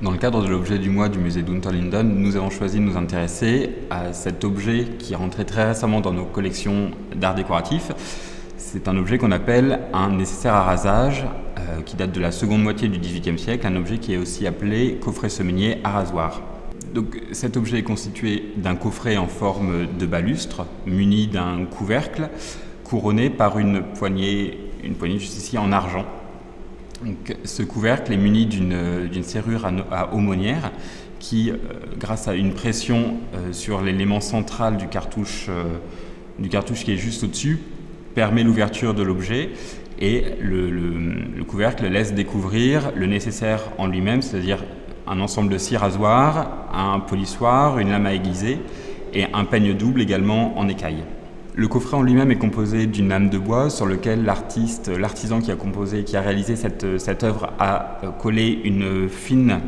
Dans le cadre de l'objet du mois du musée d'Unterlinden, nous avons choisi de nous intéresser à cet objet qui est rentré très récemment dans nos collections d'art décoratif. C'est un objet qu'on appelle un nécessaire à rasage, qui date de la seconde moitié du XVIIIe siècle, un objet qui est aussi appelé coffret semainier à rasoir. Donc, cet objet est constitué d'un coffret en forme de balustre, muni d'un couvercle, couronné par une poignée juste ici en argent. Donc, ce couvercle est muni d'une serrure à aumônière qui, grâce à une pression sur l'élément central du cartouche qui est juste au-dessus, permet l'ouverture de l'objet et le couvercle laisse découvrir le nécessaire en lui-même, c'est-à-dire un ensemble de 6 rasoirs, un polissoir, une lame à aiguiser et un peigne double également en écaille. Le coffret en lui-même est composé d'une lame de bois sur lequel l'artisan qui a réalisé cette œuvre a collé une fine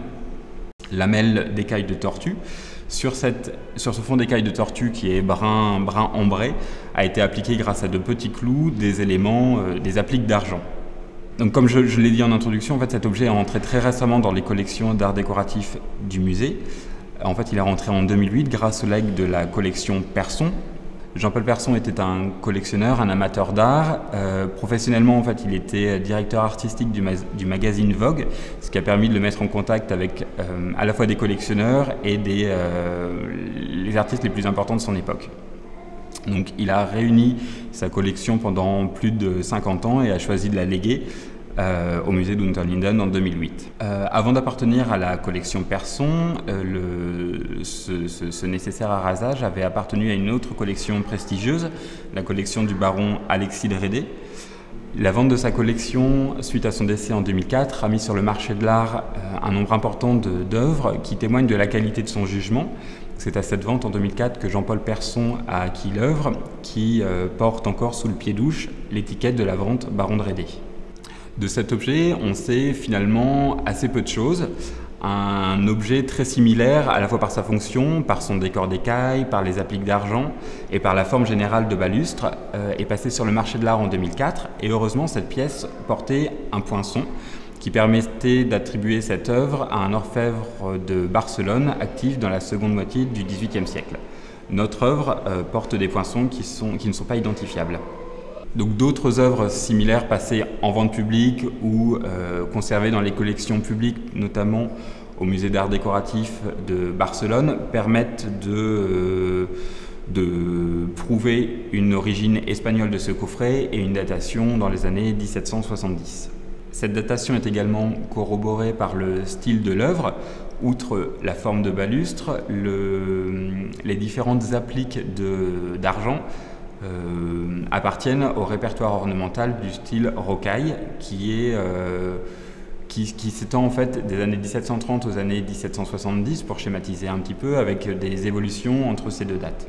lamelle d'écaille de tortue. Sur ce fond d'écaille de tortue qui est brun ambré, a été appliqué grâce à de petits clous des éléments, des appliques d'argent. Donc, comme je l'ai dit en introduction, en fait, cet objet est rentré très récemment dans les collections d'art décoratif du musée. En fait, il est rentré en 2008 grâce au legs de la collection Persson. Jean-Paul Persson était un collectionneur, un amateur d'art. Professionnellement, en fait, il était directeur artistique du magazine Vogue, ce qui a permis de le mettre en contact avec à la fois des collectionneurs et les artistes les plus importants de son époque. Donc, il a réuni sa collection pendant plus de 50 ans et a choisi de la léguer au musée d'Unterlinden en 2008. Avant d'appartenir à la collection Persson, ce nécessaire à rasage avait appartenu à une autre collection prestigieuse, la collection du baron Alexis de Redé. La vente de sa collection, suite à son décès en 2004, a mis sur le marché de l'art un nombre important d'œuvres qui témoignent de la qualité de son jugement. C'est à cette vente en 2004 que Jean-Paul Persson a acquis l'œuvre qui porte encore sous le pied-douche l'étiquette de la vente baron de Redé. De cet objet, on sait finalement assez peu de choses. Un objet très similaire à la fois par sa fonction, par son décor d'écaille, par les appliques d'argent et par la forme générale de balustre est passé sur le marché de l'art en 2004 et heureusement cette pièce portait un poinçon qui permettait d'attribuer cette œuvre à un orfèvre de Barcelone actif dans la seconde moitié du XVIIIe siècle. Notre œuvre porte des poinçons qui ne sont pas identifiables. Donc d'autres œuvres similaires passées en vente publique ou conservées dans les collections publiques, notamment au musée d'art décoratif de Barcelone, permettent de prouver une origine espagnole de ce coffret et une datation dans les années 1770. Cette datation est également corroborée par le style de l'œuvre. Outre la forme de balustre, les différentes appliques d'argent appartiennent au répertoire ornemental du style rocaille qui s'étend en fait des années 1730 aux années 1770 pour schématiser un petit peu avec des évolutions entre ces deux dates.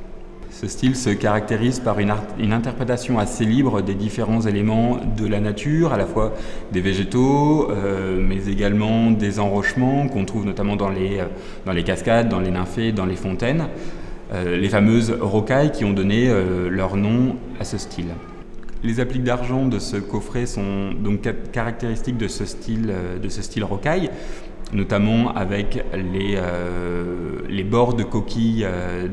Ce style se caractérise par une interprétation assez libre des différents éléments de la nature, à la fois des végétaux, mais également des enrochements qu'on trouve notamment dans les cascades, dans les nymphées, dans les fontaines. Les fameuses rocailles qui ont donné leur nom à ce style. Les appliques d'argent de ce coffret sont donc caractéristiques de ce style rocaille, notamment avec les bords de coquilles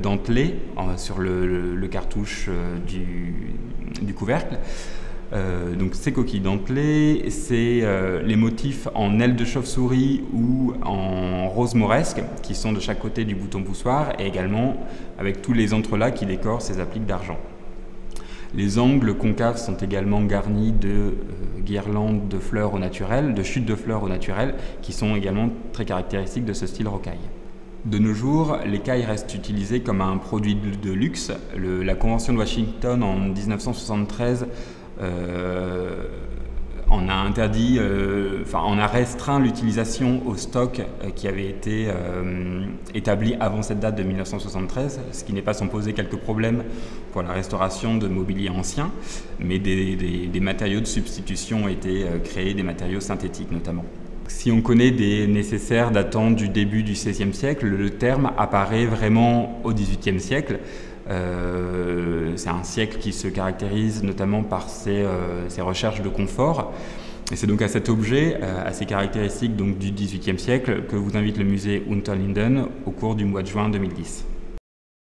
dentelées sur le cartouche du couvercle. Donc ces coquilles dentelées, c'est les motifs en ailes de chauve-souris ou en rose mauresque qui sont de chaque côté du bouton poussoir et également avec tous les entrelacs qui décorent ces appliques d'argent. Les angles concaves sont également garnis de guirlandes de fleurs au naturel, de chutes de fleurs au naturel qui sont également très caractéristiques de ce style rocaille. De nos jours, l'écaille reste utilisée comme un produit de luxe. La Convention de Washington en 1973 on a restreint l'utilisation au stock qui avait été établi avant cette date de 1973, ce qui n'est pas sans poser quelques problèmes pour la restauration de mobilier ancien, mais des matériaux de substitution ont été créés, des matériaux synthétiques notamment. Si on connaît des nécessaires datant du début du XVIe siècle, le terme apparaît vraiment au XVIIIe siècle. C'est un siècle qui se caractérise notamment par ses recherches de confort. Et c'est donc à cet objet, à ses caractéristiques donc, du XVIIIe siècle, que vous invite le musée Unterlinden au cours du mois de juin 2010.